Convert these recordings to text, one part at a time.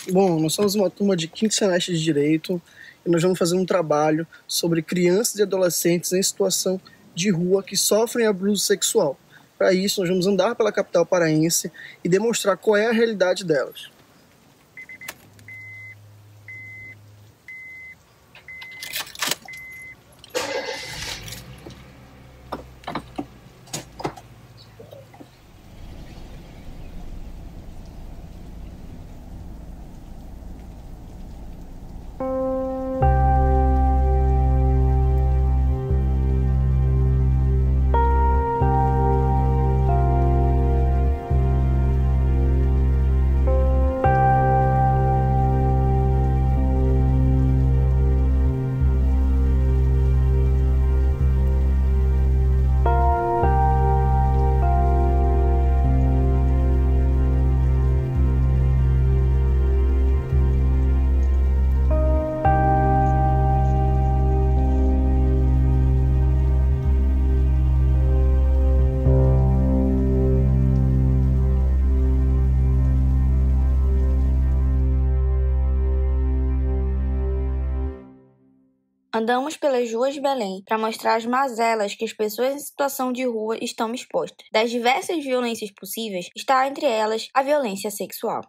Bom, nós somos uma turma de quinto semestre de Direito e nós vamos fazer um trabalho sobre crianças e adolescentes em situação de rua que sofrem abuso sexual. Para isso, nós vamos andar pela capital paraense e demonstrar qual é a realidade delas. Andamos pelas ruas de Belém para mostrar as mazelas que as pessoas em situação de rua estão expostas. Das diversas violências possíveis, está entre elas a violência sexual.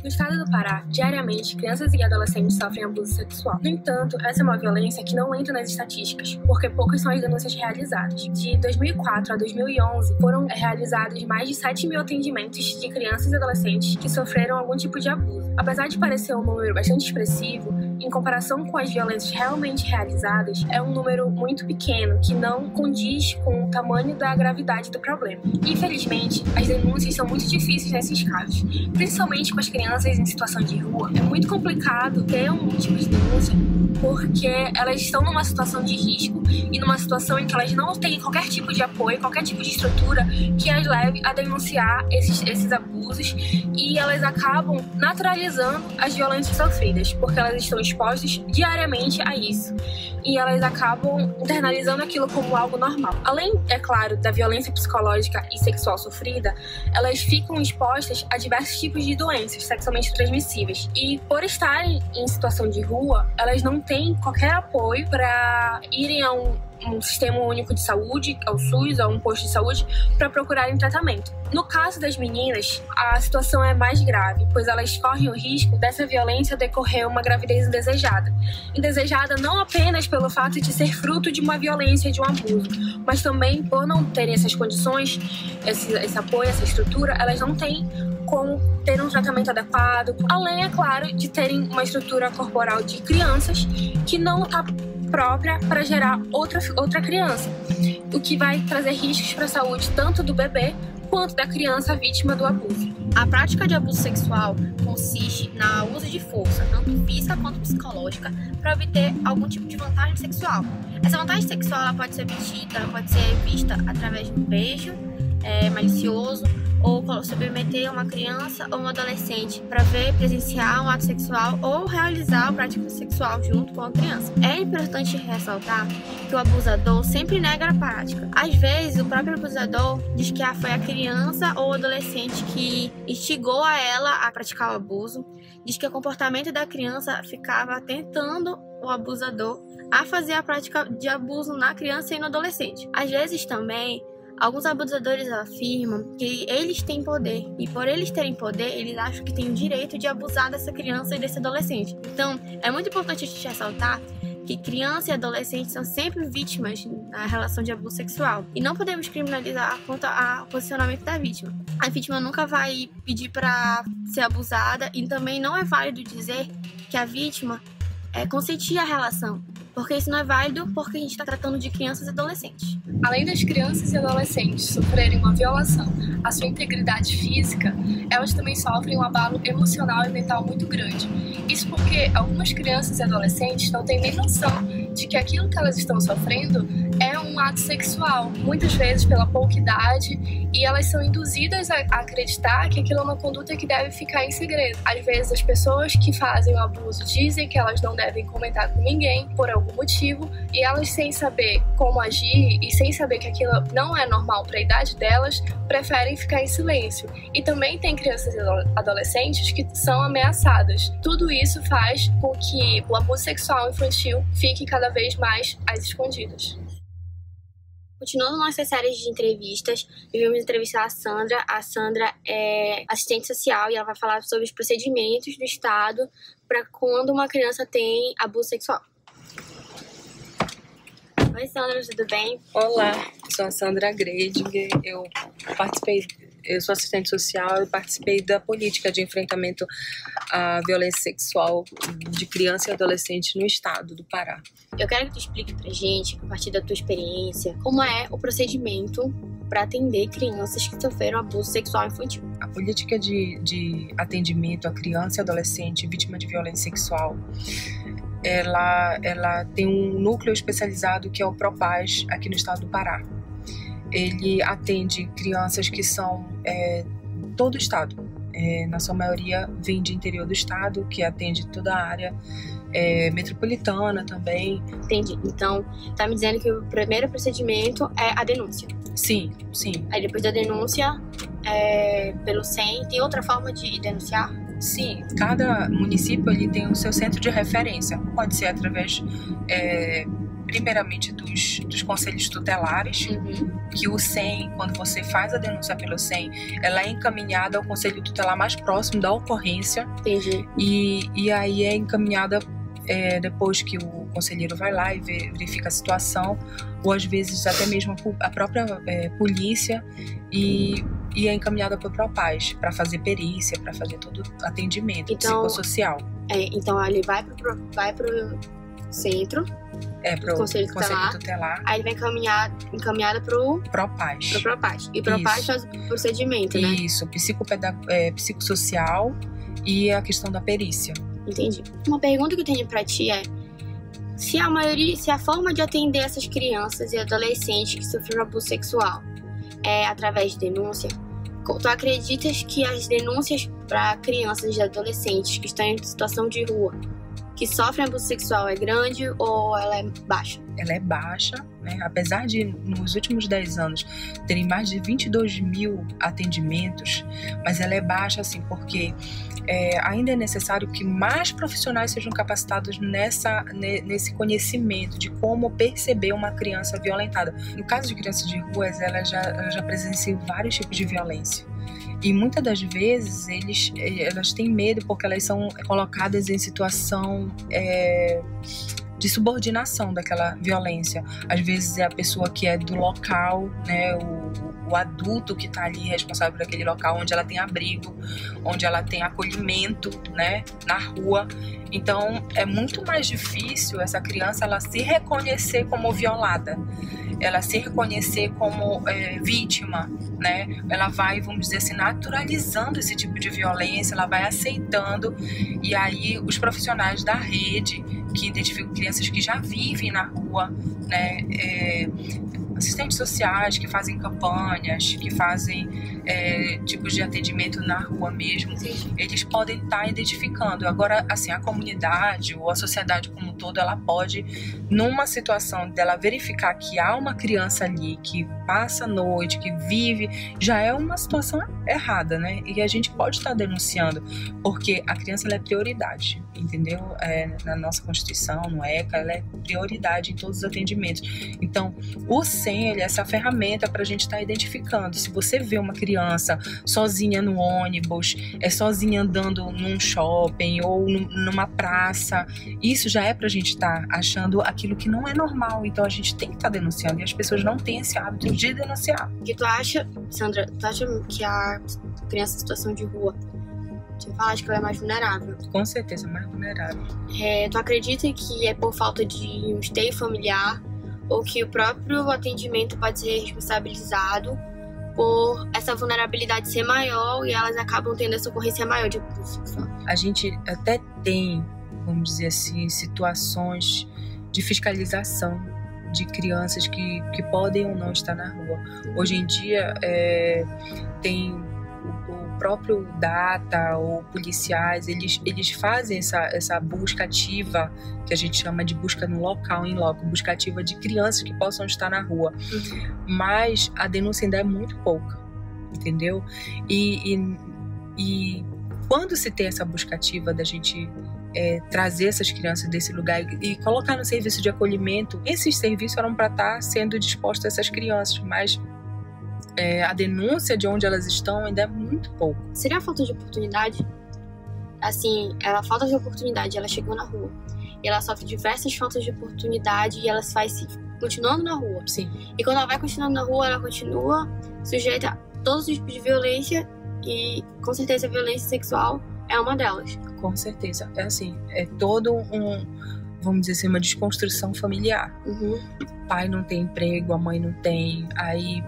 No estado do Pará, diariamente, crianças e adolescentes sofrem abuso sexual. No entanto, essa é uma violência que não entra nas estatísticas, porque poucas são as denúncias realizadas. De 2004 a 2011, foram realizados mais de 7 mil atendimentos de crianças e adolescentes que sofreram algum tipo de abuso. Apesar de parecer um número bastante expressivo, em comparação com as violências realmente realizadas, é um número muito pequeno, que não condiz com o tamanho da gravidade do problema. Infelizmente, as denúncias são muito difíceis nesses casos, principalmente com as crianças em situação de rua. É muito complicado ter um tipo de denúncia porque elas estão numa situação de risco e numa situação em que elas não têm qualquer tipo de apoio, qualquer tipo de estrutura que as leve a denunciar esses abusos, e elas acabam naturalizando as violências sofridas, porque elas estão expostas diariamente a isso. E elas acabam internalizando aquilo como algo normal. Além, é claro, da violência psicológica e sexual sofrida, elas ficam expostas a diversos tipos de doenças sexualmente transmissíveis. E por estarem em situação de rua, elas não têm qualquer apoio para irem a um sistema único de saúde, ao SUS, a um posto de saúde, para procurarem tratamento. No caso das meninas, a situação é mais grave, pois elas correm o risco dessa violência decorrer uma gravidez indesejada. Indesejada não apenas pelo fato de ser fruto de uma violência, de um abuso, mas também por não terem essas condições, esse apoio, essa estrutura, elas não têm como ter um tratamento adequado, além, é claro, de terem uma estrutura corporal de crianças que não está própria para gerar outra criança, o que vai trazer riscos para a saúde tanto do bebê quanto da criança vítima do abuso. A prática de abuso sexual consiste no uso de força, tanto física quanto psicológica, para obter algum tipo de vantagem sexual. Essa vantagem sexual ela pode ser vista através de um beijo malicioso, ou submeter uma criança ou um adolescente para presenciar um ato sexual ou realizar a prática sexual junto com a criança. É importante ressaltar que o abusador sempre nega a prática. Às vezes, o próprio abusador diz que foi a criança ou o adolescente que instigou a ela a praticar o abuso, diz que o comportamento da criança ficava tentando o abusador a fazer a prática de abuso na criança e no adolescente. Às vezes também, alguns abusadores afirmam que eles têm poder, e por eles terem poder, eles acham que têm o direito de abusar dessa criança e desse adolescente. Então, é muito importante a gente ressaltar que criança e adolescente são sempre vítimas na relação de abuso sexual. E não podemos criminalizar quanto ao posicionamento da vítima. A vítima nunca vai pedir para ser abusada, e também não é válido dizer que a vítima consentia a relação, porque isso não é válido, porque a gente está tratando de crianças e adolescentes. Além das crianças e adolescentes sofrerem uma violação à sua integridade física, elas também sofrem um abalo emocional e mental muito grande. Isso porque algumas crianças e adolescentes não têm nem noção de que aquilo que elas estão sofrendo é um ato sexual, muitas vezes pela pouca idade, e elas são induzidas a acreditar que aquilo é uma conduta que deve ficar em segredo. Às vezes as pessoas que fazem o abuso dizem que elas não devem comentar com ninguém por algum algum motivo, e elas, sem saber como agir e sem saber que aquilo não é normal para a idade delas, preferem ficar em silêncio. E também tem crianças e adolescentes que são ameaçadas. Tudo isso faz com que o abuso sexual infantil fique cada vez mais às escondidas. Continuando nossas séries de entrevistas, vamos entrevistar a Sandra. A Sandra é assistente social e ela vai falar sobre os procedimentos do Estado para quando uma criança tem abuso sexual. Oi, Sandra, tudo bem? Olá, sou a Sandra Gredinger. Eu sou assistente social e participei da política de enfrentamento à violência sexual de criança e adolescente no estado do Pará. Eu quero que tu explique pra gente, a partir da tua experiência, como é o procedimento para atender crianças que sofreram abuso sexual infantil. A política de atendimento à criança e adolescente vítima de violência sexual, ela tem um núcleo especializado que é o Propaz aqui no estado do Pará. Ele atende crianças que são todo o estado. Na sua maioria vem de interior do estado, que atende toda a área metropolitana também. Entendi. Então, tá me dizendo que o primeiro procedimento é a denúncia. Sim, sim. Aí depois da denúncia, pelo SEM, tem outra forma de denunciar? Sim, cada município ele tem o seu centro de referência. Pode ser através, primeiramente, dos conselhos tutelares, que o SEM, quando você faz a denúncia pelo SEM, ela é encaminhada ao conselho tutelar mais próximo da ocorrência. Entendi. E aí é encaminhada depois que o conselheiro vai lá e verifica a situação, ou às vezes até mesmo a própria polícia, e é encaminhada para o Propaz para fazer perícia, para fazer todo o atendimento psicossocial. Então ele vai pro centro, pro Conselho Tutelar. Aí ele vai encaminhada pro Propaz. E o Propaz faz o procedimento, né? Isso, psicossocial e a questão da perícia. Entendi. Uma pergunta que eu tenho pra ti é: se a forma de atender essas crianças e adolescentes que sofreram abuso sexual é através de denúncia, tu acreditas que as denúncias para crianças e adolescentes que estão em situação de rua, que sofrem abuso sexual, é grande ou ela é baixa? Ela é baixa, né? Apesar de, nos últimos 10 anos, terem mais de 22 mil atendimentos, mas ela é baixa, assim, porque ainda é necessário que mais profissionais sejam capacitados nesse conhecimento de como perceber uma criança violentada. No caso de crianças de ruas, elas já presenciam vários tipos de violência. E muitas das vezes elas têm medo porque elas são colocadas em situação de subordinação daquela violência. Às vezes é a pessoa que é do local, né, o adulto que está ali responsável por aquele local, onde ela tem abrigo, onde ela tem acolhimento, né, na rua. Então é muito mais difícil essa criança ela se reconhecer como violada, ela se reconhecer como vítima, né? Ela vai, vamos dizer assim, naturalizando esse tipo de violência, ela vai aceitando, e aí os profissionais da rede que identificam crianças que já vivem na rua, né? Assistentes sociais que fazem campanhas, que fazem tipos de atendimento na rua mesmo, eles podem estar identificando. Agora, assim, a comunidade ou a sociedade como um todo, ela pode, numa situação dela verificar que há uma criança ali que passa a noite, que vive, já é uma situação errada, né? E a gente pode estar denunciando, porque a criança ela é prioridade, entendeu? Na nossa Constituição, no ECA, ela é prioridade em todos os atendimentos. Então, o SEM, ele é essa ferramenta para a gente estar identificando. Se você vê uma criança sozinha no ônibus, sozinha andando num shopping ou numa praça, isso já é para a gente estar achando aquilo que não é normal. Então, a gente tem que estar denunciando, e as pessoas não têm esse hábito de denunciar. O que tu acha, Sandra, que a criança em situação de rua, você fala que ela é mais vulnerável? Com certeza, mais vulnerável. Tu acredita que é por falta de um esteio familiar, ou que o próprio atendimento pode ser responsabilizado por essa vulnerabilidade ser maior e elas acabam tendo essa ocorrência maior de abuso sexual? A gente até tem, vamos dizer assim, situações de fiscalização de crianças que podem ou não estar na rua. Hoje em dia tem o próprio DATA ou policiais, eles fazem essa busca ativa, que a gente chama de busca no local, em loco, busca ativa de crianças que possam estar na rua. Mas a denúncia ainda é muito pouca, entendeu? E quando se tem essa busca ativa da gente trazer essas crianças desse lugar e colocar no serviço de acolhimento, esses serviços eram para estar sendo dispostos a essas crianças, mas a denúncia de onde elas estão ainda é muito pouco. Seria a falta de oportunidade? Assim, ela falta de oportunidade, ela chegou na rua e ela sofre diversas faltas de oportunidade e ela vai continuando na rua. Sim. E quando ela vai continuando na rua, ela continua sujeita a todos os tipos de violência e, com certeza, a violência sexual é uma delas. Com certeza. É assim, é todo vamos dizer assim, uma desconstrução familiar. O pai não tem emprego, a mãe não tem, aí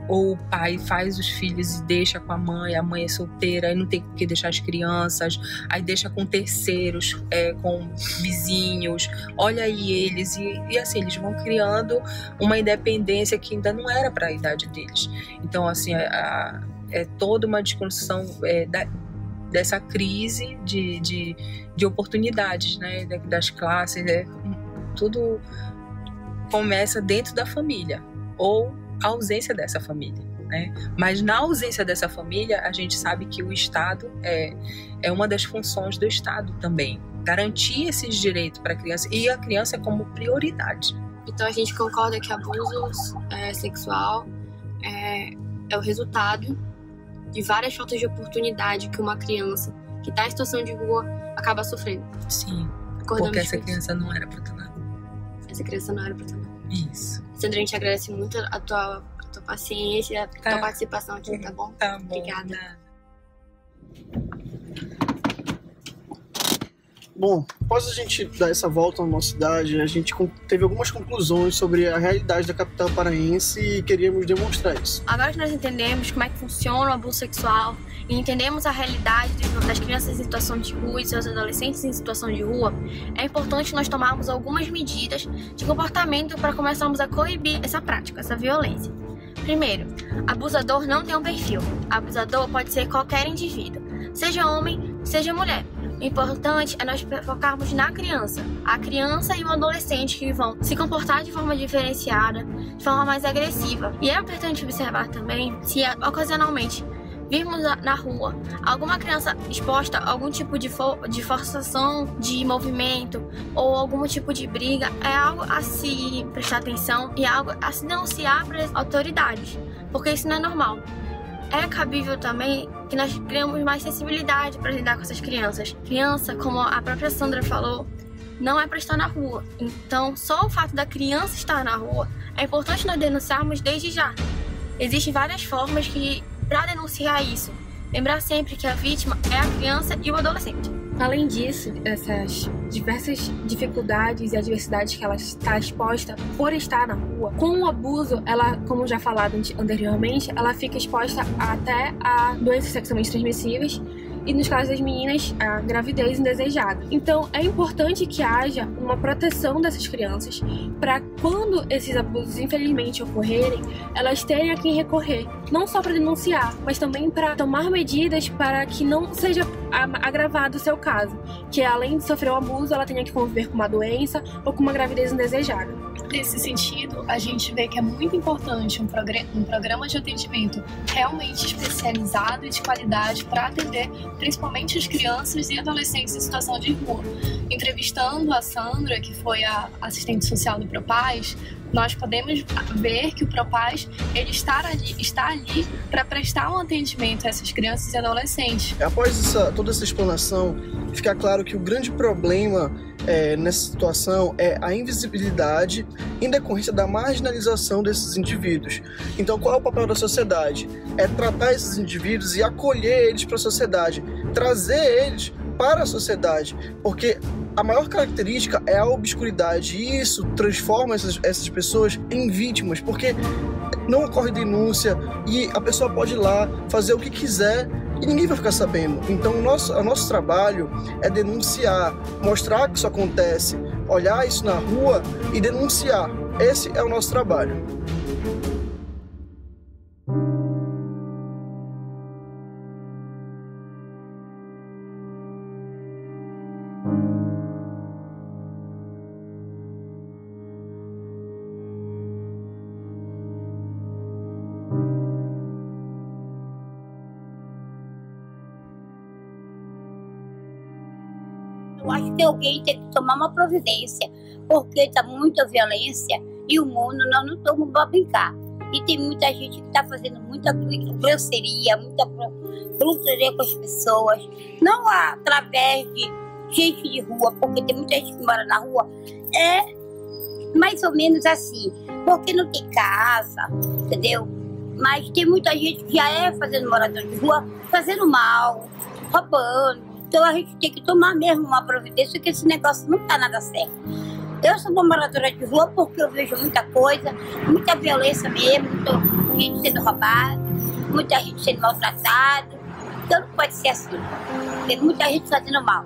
ou o pai faz os filhos e deixa com a mãe é solteira, aí não tem que deixar as crianças, aí deixa com terceiros, com vizinhos, olha aí eles, e assim, eles vão criando uma independência que ainda não era para a idade deles. Então, assim, é toda uma desconstrução dessa crise de oportunidades, né, das classes, tudo começa dentro da família, ou a ausência dessa família, né? Mas na ausência dessa família, a gente sabe que o Estado é uma das funções do Estado também, garantir esses direitos para a criança, e a criança como prioridade. Então a gente concorda que abuso sexual é o resultado de várias faltas de oportunidade que uma criança que está em situação de rua acaba sofrendo. Sim, porque essa criança não era para estar na rua. Essa criança não era para estar na rua. Isso. Sandra, a gente agradece muito a tua paciência, a tua participação aqui, tá bom? Tá bom. Obrigada. Bom, após a gente dar essa volta na nossa cidade, a gente teve algumas conclusões sobre a realidade da capital paraense e queríamos demonstrar isso. Agora que nós entendemos como é que funciona o abuso sexual e entendemos a realidade das crianças em situação de rua e seus adolescentes em situação de rua, é importante nós tomarmos algumas medidas de comportamento para começarmos a coibir essa prática, essa violência. Primeiro, abusador não tem um perfil. Abusador pode ser qualquer indivíduo, seja homem, seja mulher. O importante é nós focarmos na criança, a criança e o adolescente que vão se comportar de forma diferenciada, de forma mais agressiva. E é importante observar também se ocasionalmente virmos na rua alguma criança exposta a algum tipo de forçação de movimento ou algum tipo de briga, é algo a se prestar atenção e algo a se denunciar para as autoridades, porque isso não é normal. É cabível também que nós criamos mais sensibilidade para lidar com essas crianças. Criança, como a própria Sandra falou, não é para estar na rua. Então, só o fato da criança estar na rua é importante nós denunciarmos desde já. Existem várias formas para denunciar isso. Lembrar sempre que a vítima é a criança e o adolescente. Além disso, essas diversas dificuldades e adversidades que ela está exposta por estar na rua, com o abuso, ela, como já falado anteriormente, ela fica exposta até a doenças sexualmente transmissíveis e, nos casos das meninas, a gravidez indesejada. Então, é importante que haja uma proteção dessas crianças para quando esses abusos, infelizmente, ocorrerem, elas terem a quem recorrer, não só para denunciar, mas também para tomar medidas para que não seja agravado o seu caso, que além de sofrer um abuso, ela tenha que conviver com uma doença ou com uma gravidez indesejada. Nesse sentido, a gente vê que é muito importante um programa de atendimento realmente especializado e de qualidade para atender principalmente as crianças e adolescentes em situação de rua. Entrevistando a Sandra, que foi a assistente social do Propaz, nós podemos ver que o Propaz ele está ali para prestar um atendimento a essas crianças e adolescentes. Após toda essa explanação, fica claro que o grande problema nessa situação é a invisibilidade em decorrência da marginalização desses indivíduos. Então, qual é o papel da sociedade? É tratar esses indivíduos e acolher eles para a sociedade, trazer eles para a sociedade, porque a maior característica é a obscuridade, e isso transforma essas pessoas em vítimas, porque não ocorre denúncia e a pessoa pode ir lá fazer o que quiser e ninguém vai ficar sabendo. Então o nosso trabalho é denunciar, mostrar que isso acontece, olhar isso na rua e denunciar. Esse é o nosso trabalho. acho que alguém tem que tomar uma providência, porque está muita violência e o mundo nós não estamos para brincar. E tem muita gente que está fazendo muita grosseria, muita bruxaria com as pessoas, não através de gente de rua, porque tem muita gente que mora na rua, é mais ou menos assim, porque não tem casa, entendeu? Mas tem muita gente que já é fazendo morador de rua, fazendo mal, roubando. Então a gente tem que tomar mesmo uma providência, porque esse negócio não tá nada certo. Eu sou uma moradora de rua porque eu vejo muita coisa, muita violência mesmo, muita gente sendo roubada, muita gente sendo maltratada. Então não pode ser assim. Tem muita gente fazendo mal.